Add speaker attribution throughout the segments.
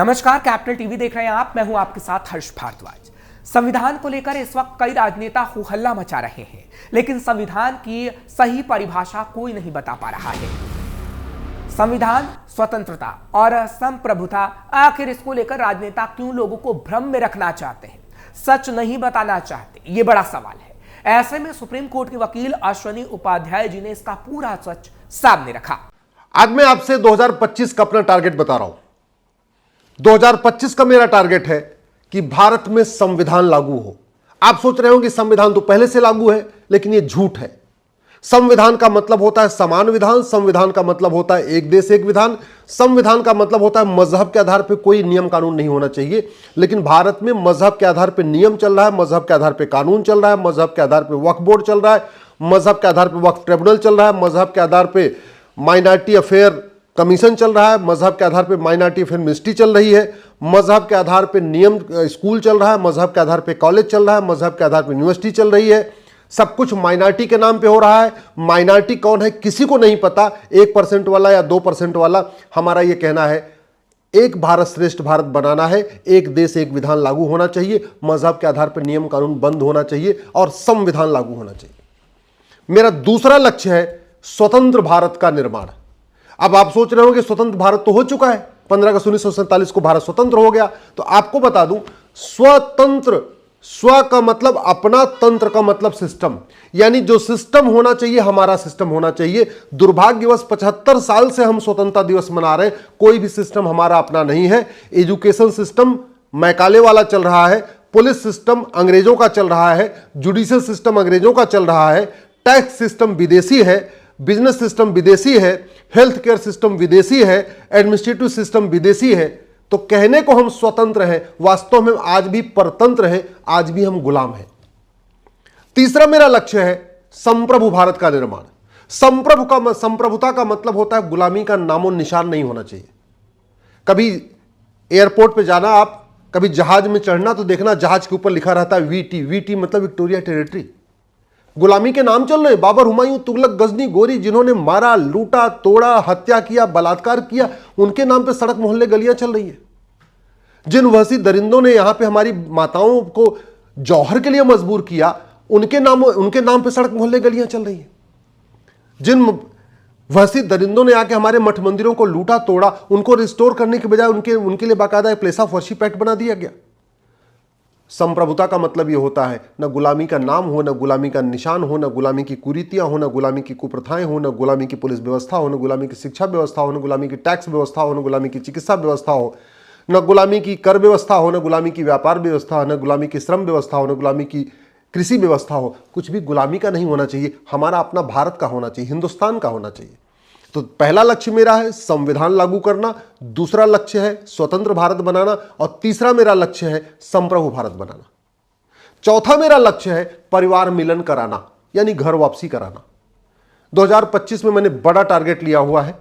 Speaker 1: नमस्कार, capital TV देख रहे हैं आप। मैं हूं आपके साथ हर्ष भारद्वाज। संविधान को लेकर इस वक्त कई राजनेता हो हल्ला मचा रहे हैं, लेकिन संविधान की सही परिभाषा कोई नहीं बता पा रहा है। संविधान, स्वतंत्रता और संप्रभुता, आखिर इसको लेकर राजनेता क्यों लोगों को भ्रम में रखना चाहते हैं, सच नहीं बताना चाहते, ये बड़ा सवाल है। ऐसे में सुप्रीम कोर्ट के वकील अश्वनी उपाध्याय जी ने इसका पूरा सच सामने रखा।
Speaker 2: आज मैं आपसे 2025 का अपना टारगेट बता रहा हूं। 2025 का मेरा टारगेट है कि भारत में संविधान लागू हो। आप सोच रहे हो कि संविधान तो पहले से लागू है, लेकिन यह झूठ है। संविधान का मतलब होता है समान विधान, संविधान का मतलब होता है एक देश एक विधान, संविधान का मतलब होता है मजहब के आधार पर कोई नियम कानून नहीं होना चाहिए। लेकिन भारत में मजहब के आधार पर नियम चल रहा है, मजहब के आधार पर कानून चल रहा है, मजहब के आधार पर वक्फ बोर्ड चल रहा है, मजहब के आधार पर वक्फ ट्रिब्यूनल चल रहा है, मजहब के आधार पर माइनॉरिटी अफेयर कमीशन चल रहा है, मजहब के आधार पर माइनॉरिटी अफेयर मिनिस्ट्री चल रही है, मजहब के आधार पर नियम स्कूल चल रहा है, मजहब के आधार पर कॉलेज चल रहा है, मजहब के आधार पर यूनिवर्सिटी चल रही है। सब कुछ माइनॉरिटी के नाम पे हो रहा है। माइनॉरिटी कौन है किसी को नहीं पता, 1% वाला या 2% वाला। हमारा यह कहना है एक भारत श्रेष्ठ भारत बनाना है, एक देश एक विधान लागू होना चाहिए, मजहब के आधार पर नियम कानून बंद होना चाहिए और संविधान लागू होना चाहिए। मेरा दूसरा लक्ष्य है स्वतंत्र भारत का निर्माण। अब आप सोच रहे हो कि स्वतंत्र भारत तो हो चुका है, 15 अगस्त 1947 को भारत स्वतंत्र हो गया। तो आपको बता दूं, स्वतंत्र, स्व का मतलब अपना, तंत्र का मतलब सिस्टम, यानी जो सिस्टम होना चाहिए हमारा सिस्टम होना चाहिए। दुर्भाग्यवश 75 साल से हम स्वतंत्रता दिवस मना रहे हैं, कोई भी सिस्टम हमारा अपना नहीं है। एजुकेशन सिस्टम मैकाले वाला चल रहा है, पुलिस सिस्टम अंग्रेजों का चल रहा है, जुडिशियल सिस्टम अंग्रेजों का चल रहा है, टैक्स सिस्टम विदेशी है, बिजनेस सिस्टम विदेशी है, हेल्थ केयर सिस्टम विदेशी है, एडमिनिस्ट्रेटिव सिस्टम विदेशी है। तो कहने को हम स्वतंत्र हैं, वास्तव में आज भी परतंत्र हैं, आज भी हम गुलाम हैं। तीसरा मेरा लक्ष्य है संप्रभु भारत का निर्माण। संप्रभुता का मतलब होता है गुलामी का नामो निशान नहीं होना चाहिए। कभी एयरपोर्ट पे जाना, आप कभी जहाज में चढ़ना तो देखना जहाज के ऊपर लिखा रहता है वीटी। वीटी मतलब विक्टोरिया टेरिटरी। गुलामी के नाम चल रहे, बाबर, हुमायूं, तुगलक, गजनी, गोरी, जिन्होंने मारा, लूटा, तोड़ा, हत्या किया, बलात्कार किया, उनके नाम पे सड़क मोहल्ले गलियां चल रही है। जिन वहसी दरिंदों ने यहां पे हमारी माताओं को जौहर के लिए मजबूर किया, उनके नाम पे सड़क मोहल्ले गलियां चल रही है। जिन वहसी दरिंदों ने आके हमारे मठ मंदिरों को लूटा तोड़ा, उनको रिस्टोर करने के बजाय उनके लिए बाकायदा प्लेस ऑफ वर्शिप एक्ट बना दिया गया। संप्रभुता का मतलब यह होता है न गुलामी का नाम हो, न गुलामी का निशान हो, न गुलामी की कुरीतियां हो, न गुलामी की कुप्रथाएं हो, न गुलामी की पुलिस व्यवस्था हो, न गुलामी की शिक्षा व्यवस्था हो, न गुलामी की टैक्स व्यवस्था हो, न गुलामी की चिकित्सा व्यवस्था हो, न गुलामी की कर व्यवस्था हो, न गुलामी की व्यापार व्यवस्था हो, न गुलामी की श्रम व्यवस्था हो, न गुलामी की कृषि व्यवस्था हो। कुछ भी गुलामी का नहीं होना चाहिए, हमारा अपना भारत का होना चाहिए, हिंदुस्तान का होना चाहिए। तो पहला लक्ष्य मेरा है संविधान लागू करना, दूसरा लक्ष्य है स्वतंत्र भारत बनाना, और तीसरा मेरा लक्ष्य है संप्रभु भारत बनाना। चौथा मेरा लक्ष्य है परिवार मिलन कराना, यानी घर वापसी कराना। 2025 में मैंने बड़ा टारगेट लिया हुआ है।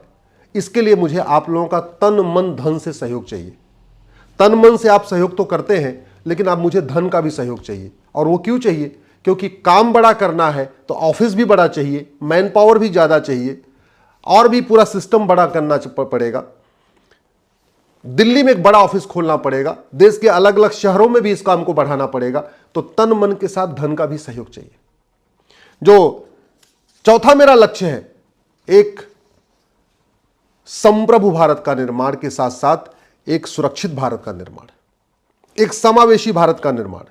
Speaker 2: इसके लिए मुझे आप लोगों का तन मन धन से सहयोग चाहिए। तन मन से आप सहयोग तो करते हैं, लेकिन अब मुझे धन का भी सहयोग चाहिए। और वो क्यों चाहिए? क्योंकि काम बड़ा करना है तो ऑफिस भी बड़ा चाहिए, मैन पावर भी ज्यादा चाहिए, और भी पूरा सिस्टम बड़ा करना पड़ेगा। दिल्ली में एक बड़ा ऑफिस खोलना पड़ेगा, देश के अलग अलग शहरों में भी इस काम को बढ़ाना पड़ेगा। तो तन मन के साथ धन का भी सहयोग चाहिए। जो चौथा मेरा लक्ष्य है, एक संप्रभु भारत का निर्माण के साथ साथ एक सुरक्षित भारत का निर्माण, एक समावेशी भारत का निर्माण,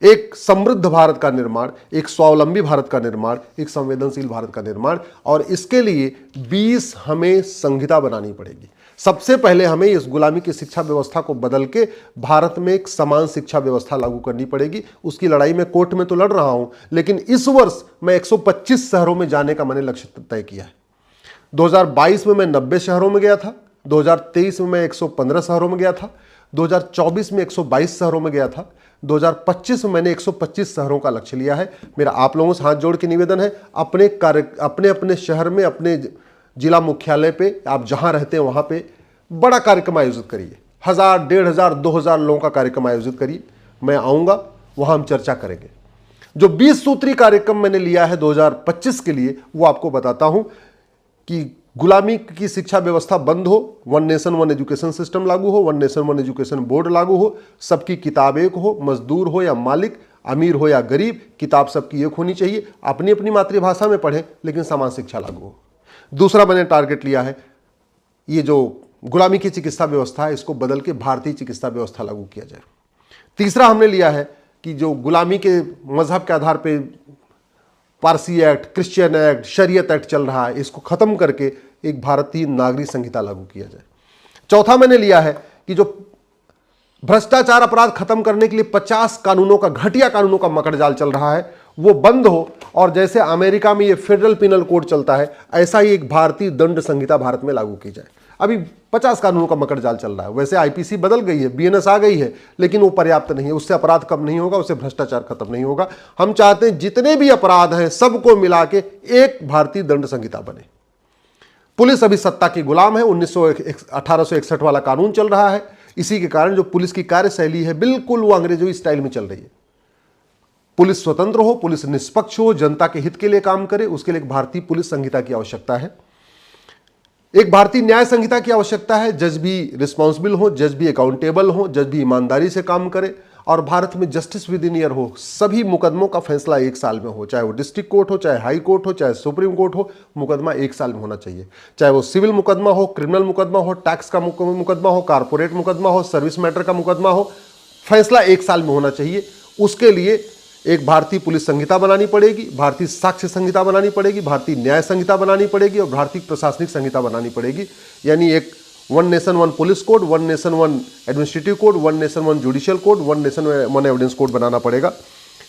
Speaker 2: एक समृद्ध भारत का निर्माण, एक स्वावलंबी भारत का निर्माण, एक संवेदनशील भारत का निर्माण। और इसके लिए 20 हमें संहिता बनानी पड़ेगी। सबसे पहले हमें इस गुलामी की शिक्षा व्यवस्था को बदल के भारत में एक समान शिक्षा व्यवस्था लागू करनी पड़ेगी। उसकी लड़ाई में कोर्ट में तो लड़ रहा हूं, लेकिन इस वर्ष मैं 125 शहरों में जाने का मैंने लक्ष्य तय किया है। 2022 में मैं 90 शहरों में गया था, 2023 में मैं 115 शहरों में गया था, 2024 में 122 शहरों में गया था, 2025 में मैंने 125 शहरों का लक्ष्य लिया है। मेरा आप लोगों से हाथ जोड़ के निवेदन है, अपने शहर में, अपने जिला मुख्यालय पे, आप जहां रहते हैं वहां पे बड़ा कार्यक्रम आयोजित करिए। 1000, 1500, 2000 लोगों का कार्यक्रम आयोजित करिए। मैं आऊंगा, वहां हम चर्चा करेंगे। जो 20 सूत्री कार्यक्रम मैंने लिया है 2025 के लिए, वो आपको बताता हूं कि गुलामी की शिक्षा व्यवस्था बंद हो, one nation one education system लागू हो, one nation one education board लागू हो, सबकी किताब एक हो, मजदूर हो या मालिक, अमीर हो या गरीब, किताब सबकी एक होनी चाहिए, अपनी अपनी मातृभाषा में पढ़ें लेकिन समान शिक्षा लागू हो। दूसरा मैंने टारगेट लिया है, ये जो गुलामी की चिकित्सा व्यवस्था है इसको बदल के भारतीय चिकित्सा व्यवस्था लागू किया जाए। तीसरा हमने लिया है कि जो गुलामी के मजहब के आधार पे पारसी एक्ट, क्रिश्चियन एक्ट, शरीयत एक्ट चल रहा है, इसको खत्म करके एक भारतीय नागरिक संहिता लागू किया जाए। चौथा मैंने लिया है कि जो भ्रष्टाचार अपराध खत्म करने के लिए 50 कानूनों का, घटिया कानूनों का मकड़जाल चल रहा है वो बंद हो, और जैसे अमेरिका में ये फेडरल पिनल कोड चलता है ऐसा ही एक भारतीय दंड संहिता भारत में लागू की जाए। अभी 50 कानूनों का मकड़जाल चल रहा है, वैसे आईपीसी बदल गई है, बीएनएस आ गई है, लेकिन वो पर्याप्त नहीं है, उससे अपराध कम नहीं होगा, उससे भ्रष्टाचार खत्म नहीं होगा। हम चाहते हैं जितने भी अपराध हैं सबको मिला के एक भारतीय दंड संहिता बने। पुलिस अभी सत्ता की गुलाम है, 1861 वाला कानून चल रहा है, इसी के कारण जो पुलिस की कार्यशैली है बिल्कुल वो अंग्रेजों स्टाइल में चल रही है। पुलिस स्वतंत्र हो, पुलिस निष्पक्ष हो, जनता के हित के लिए काम करे, उसके लिए एक भारतीय पुलिस संहिता की आवश्यकता है। एक भारतीय न्याय संहिता की आवश्यकता है, जज भी रिस्पॉन्सिबल हो, जज भी अकाउंटेबल हो, जज भी ईमानदारी से काम करे, और भारत में जस्टिस विद इन ईयर हो, सभी मुकदमों का फैसला 1 साल में हो, चाहे वो डिस्ट्रिक्ट कोर्ट हो, चाहे हाई कोर्ट हो, चाहे सुप्रीम कोर्ट हो, मुकदमा 1 साल में होना चाहिए। चाहे वो सिविल मुकदमा हो, क्रिमिनल मुकदमा हो, टैक्स का मुकदमा हो, कारपोरेट मुकदमा हो, सर्विस मैटर का मुकदमा हो, फैसला 1 साल में होना चाहिए। उसके लिए एक भारतीय पुलिस संहिता बनानी पड़ेगी, भारतीय साक्ष्य संहिता बनानी पड़ेगी, भारतीय न्याय संहिता बनानी पड़ेगी और भारतीय प्रशासनिक संहिता बनानी पड़ेगी। यानी एक one nation one police code, one nation one administrative code, one nation one judicial code, one nation one evidence code बनाना पड़ेगा।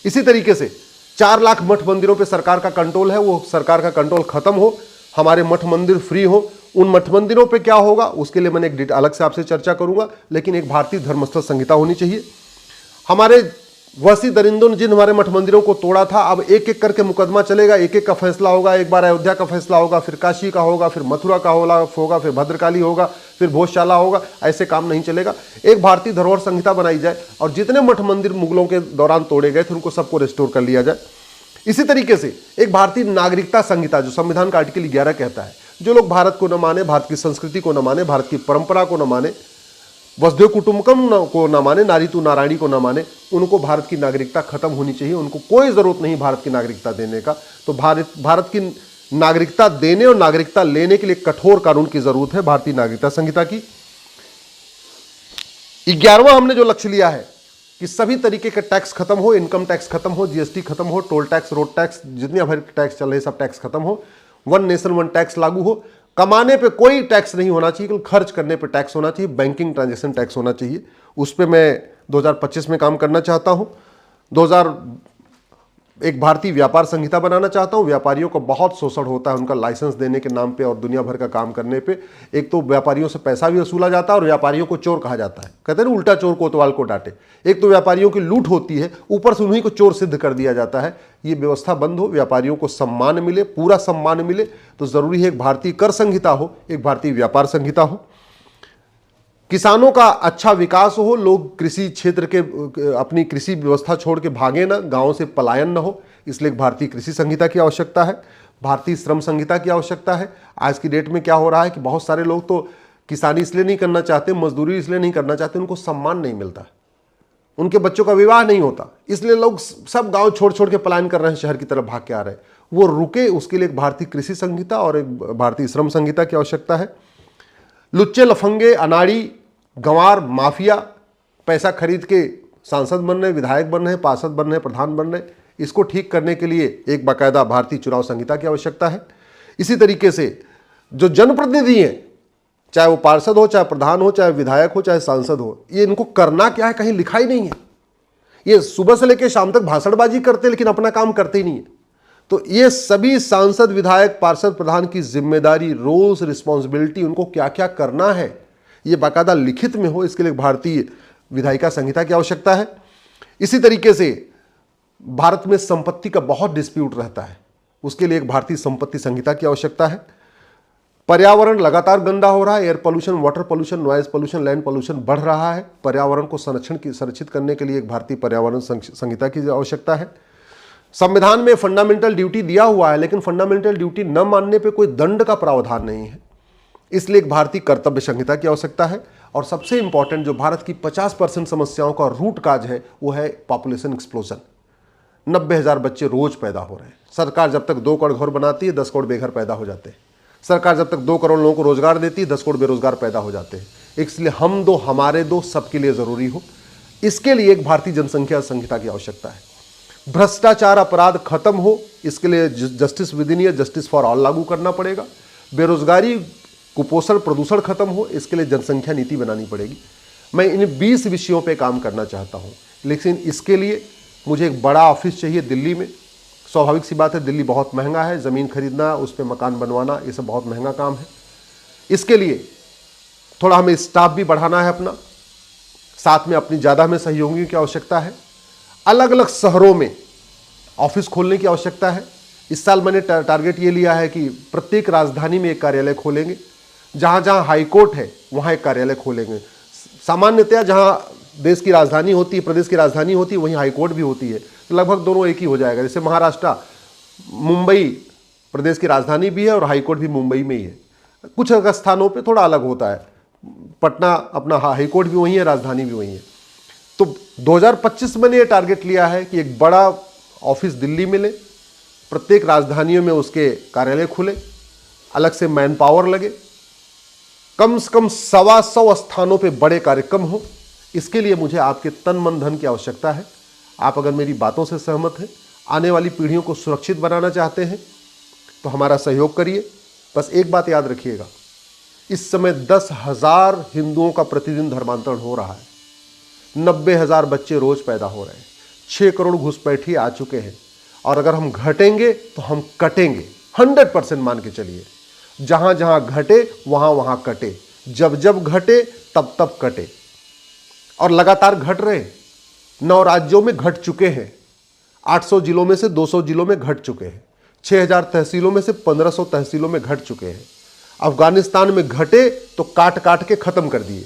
Speaker 2: इसी तरीके से 4 लाख मठ मंदिरों पे सरकार का कंट्रोल है, वो सरकार का कंट्रोल खत्म हो, हमारे मठ मंदिर फ्री हो। उन मठ मंदिरों पे क्या होगा उसके लिए मैंने एक अलग से आपसे चर्चा करूंगा, लेकिन एक भारतीय धर्मस्थल संहिता होनी चाहिए। हमारे वसी दरिंदों ने जिन हमारे मठ मंदिरों को तोड़ा था, अब एक एक करके मुकदमा चलेगा, एक एक का फैसला होगा। एक बार अयोध्या का फैसला होगा, फिर काशी का होगा, फिर मथुरा का होगा, फिर भद्रकाली होगा, फिर भोजशाला होगा। ऐसे काम नहीं चलेगा। एक भारतीय धरोहर संहिता बनाई जाए और जितने मठ मंदिर मुगलों के दौरान तोड़े गए थे उनको सबको रिस्टोर कर लिया जाए। इसी तरीके से एक भारतीय नागरिकता संहिता, जो संविधान का आर्टिकल 11 कहता है, जो लोग भारत को न माने, भारत की संस्कृति को न माने, भारत की परंपरा को न माने, वसुधैव कुटुंबकम को न माने, नारी तू नारायणी को न माने, उनको भारत की नागरिकता खत्म होनी चाहिए। उनको कोई जरूरत नहीं भारत की नागरिकता देने का। तो भारत की नागरिकता देने और नागरिकता लेने के लिए कठोर कानून की जरूरत है, भारतीय नागरिकता संहिता की। 11वां हमने जो लक्ष्य लिया है कि सभी तरीके के टैक्स खत्म हो, इनकम टैक्स खत्म हो, जीएसटी खत्म हो, टोल टैक्स, रोड टैक्स, जितने भर टैक्स चल रहे सब टैक्स खत्म हो, वन नेशन वन टैक्स लागू हो। कमाने पे कोई टैक्स नहीं होना चाहिए, केवल खर्च करने पे टैक्स होना चाहिए। बैंकिंग ट्रांजैक्शन टैक्स होना चाहिए। उस पे मैं 2025 में काम करना चाहता हूं। एक भारतीय व्यापार संहिता बनाना चाहता हूं। व्यापारियों को बहुत शोषण होता है उनका लाइसेंस देने के नाम पे और दुनिया भर का काम करने पे। एक तो व्यापारियों से पैसा भी वसूला जाता है और व्यापारियों को चोर कहा जाता है। कहते हैं ना, उल्टा चोर कोतवाल को डांटे। एक तो व्यापारियों की लूट होती है, ऊपर से उन्हीं को चोर सिद्ध कर दिया जाता है। ये व्यवस्था बंद हो, व्यापारियों को सम्मान मिले, पूरा सम्मान मिले। तो जरूरी है एक भारतीय कर संहिता हो, एक भारतीय व्यापार संहिता हो। किसानों का अच्छा विकास हो, लोग कृषि क्षेत्र के अपनी कृषि व्यवस्था छोड़ के भागे ना, गांव से पलायन ना हो, इसलिए एक भारतीय कृषि संहिता की आवश्यकता है। भारतीय श्रम संहिता की आवश्यकता है। आज की डेट में क्या हो रहा है कि बहुत सारे लोग तो किसानी इसलिए नहीं करना चाहते, मजदूरी इसलिए नहीं करना चाहते, उनको सम्मान नहीं मिलता, उनके बच्चों का विवाह नहीं होता, इसलिए लोग सब गांव छोड़ छोड़ के पलायन कर रहे हैं, शहर की तरफ भाग के आ रहे हैं। वो रुके, उसके लिए एक भारतीय कृषि संहिता और एक भारतीय श्रम संहिता की आवश्यकता है। लुच्चे लफंगे अनाड़ी गंवार माफिया पैसा खरीद के सांसद बन रहे, विधायक बन रहे, पार्षद बन रहे, प्रधान बन रहे, इसको ठीक करने के लिए एक बाकायदा भारतीय चुनाव संहिता की आवश्यकता है। इसी तरीके से जो जनप्रतिनिधि हैं, चाहे वो पार्षद हो, चाहे प्रधान हो, चाहे विधायक हो, चाहे सांसद हो, ये इनको करना क्या है कहीं लिखा ही नहीं है। ये सुबह से लेकर शाम तक भाषणबाजी करते लेकिन अपना काम करते ही नहीं है। तो ये सभी सांसद, विधायक, पार्षद, प्रधान की जिम्मेदारी, रोल्स, रिस्पॉन्सिबिलिटी, उनको क्या क्या करना है ये बाकायदा लिखित में हो, इसके लिए भारतीय विधायिका संहिता की आवश्यकता है। इसी तरीके से भारत में संपत्ति का बहुत डिस्प्यूट रहता है, उसके लिए एक भारतीय संपत्ति संहिता की आवश्यकता है। पर्यावरण लगातार गंदा हो रहा है, air pollution, water pollution, noise pollution, land pollution बढ़ रहा है। पर्यावरण को संरक्षित करने के लिए एक भारतीय पर्यावरण संहिता की आवश्यकता है। संविधान में फंडामेंटल ड्यूटी दिया हुआ है, लेकिन फंडामेंटल ड्यूटी न मानने पे कोई दंड का प्रावधान नहीं है। इसलिए एक भारतीय कर्तव्य संहिता की आवश्यकता है। और सबसे इंपॉर्टेंट, जो भारत की 50% समस्याओं का रूट काज है, वो है पॉपुलेशन एक्सप्लोजन। 90,000 बच्चे रोज पैदा हो रहे हैं। सरकार जब तक 2 करोड़ घर बनाती है, 10 करोड़ बेघर पैदा हो जाते हैं। सरकार जब तक 2 करोड़ लोगों को रोजगार देती है, 10 करोड़ बेरोजगार पैदा हो जाते हैं। इसलिए हम दो हमारे दो सबके लिए जरूरी हो। इसके लिए एक भारतीय जनसंख्या संहिता की आवश्यकता है। भ्रष्टाचार अपराध खत्म हो, इसके लिए justice with in year, justice for all लागू करना पड़ेगा। बेरोजगारी, कुपोषण, प्रदूषण खत्म हो, इसके लिए जनसंख्या नीति बनानी पड़ेगी। मैं इन 20 विषयों पे काम करना चाहता हूं, लेकिन इसके लिए मुझे एक बड़ा ऑफिस चाहिए दिल्ली में। स्वाभाविक सी बात है, दिल्ली बहुत महंगा है, ज़मीन खरीदना, उस पर मकान बनवाना, ये सब बहुत महंगा काम है। इसके लिए थोड़ा हमें स्टाफ भी बढ़ाना है अपना, साथ में अपनी ज़्यादा हमें सहयोगियों की आवश्यकता है। अलग अलग शहरों में ऑफिस खोलने की आवश्यकता है। इस साल मैंने टारगेट ये लिया है कि प्रत्येक राजधानी में एक कार्यालय खोलेंगे। जहाँ जहाँ हाईकोर्ट है वहाँ एक कार्यालय खोलेंगे। सामान्यतया जहाँ देश की राजधानी होती है, प्रदेश की राजधानी होती है, वहीं हाईकोर्ट भी होती है, तो लगभग दोनों एक ही हो जाएगा। जैसे महाराष्ट्र, मुंबई प्रदेश की राजधानी भी है और हाईकोर्ट भी मुंबई में ही है। कुछ स्थानों पे थोड़ा अलग होता है। पटना अपना हाईकोर्ट भी वहीं है, राजधानी भी वहीं है। तो 2025 में ये टारगेट लिया है कि एक बड़ा ऑफिस दिल्ली में ले, प्रत्येक राजधानियों में उसके कार्यालय खुले, अलग से मैन पावर लगे, कम से कम 125 स्थानों पे बड़े कार्यक्रम हो। इसके लिए मुझे आपके तन मन धन की आवश्यकता है। आप अगर मेरी बातों से सहमत हैं, आने वाली पीढ़ियों को सुरक्षित बनाना चाहते हैं, तो हमारा सहयोग करिए। बस एक बात याद रखिएगा, इस समय 10,000 हिंदुओं का प्रतिदिन धर्मांतरण हो रहा है। 90,000 बच्चे रोज पैदा हो रहे हैं। 6 करोड़ घुसपैठी आ चुके हैं। और अगर हम घटेंगे तो हम कटेंगे। 100% मान के चलिए, जहां जहां घटे वहां वहां कटे, जब जब घटे तब तब कटे। और लगातार घट रहे हैं। 9 राज्यों में घट चुके हैं। 800 जिलों में से 200 जिलों में घट चुके हैं। 6,000 तहसीलों में से 1,500 तहसीलों में घट चुके हैं। अफगानिस्तान में घटे तो काट काट के खत्म कर दिए।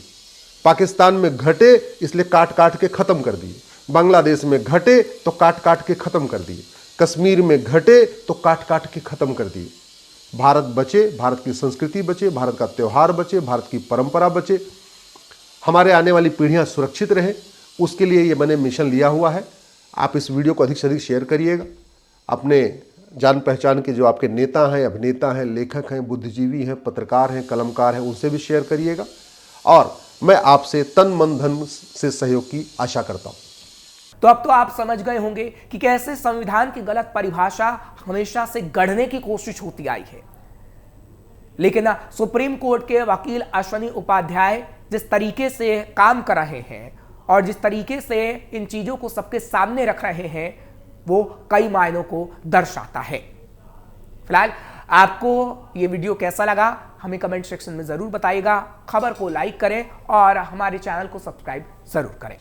Speaker 2: पाकिस्तान में घटे इसलिए काट काट के खत्म कर दिए। बांग्लादेश में घटे तो काट काट के खत्म कर दिए। कश्मीर में घटे तो काट काट के खत्म कर दिए। भारत बचे, भारत की संस्कृति बचे, भारत का त्यौहार बचे, भारत की परंपरा बचे, हमारे आने वाली पीढ़ियां सुरक्षित रहें। उसके लिए ये मैंने मिशन लिया हुआ है। आप इस वीडियो को अधिक से अधिक शेयर करिएगा। अपने जान पहचान के जो आपके नेता हैं, अभिनेता हैं, लेखक हैं, बुद्धिजीवी हैं, पत्रकार हैं, कलमकार हैं, उनसे भी शेयर करिएगा। और मैं आपसे तन मन धन से सहयोग की आशा करता हूं।
Speaker 1: तो अब तो आप समझ गए होंगे कि कैसे संविधान की गलत परिभाषा हमेशा से गढ़ने की कोशिश होती आई है। लेकिन सुप्रीम कोर्ट के वकील अश्विनी उपाध्याय जिस तरीके से काम कर रहे हैं और जिस तरीके से इन चीजों को सबके सामने रख रहे हैं, वो कई मायनों को दर्शाता है। फिलहाल आपको ये वीडियो कैसा लगा हमें कमेंट सेक्शन में जरूर बताइएगा। खबर को लाइक करें और हमारे चैनल को सब्सक्राइब जरूर करें।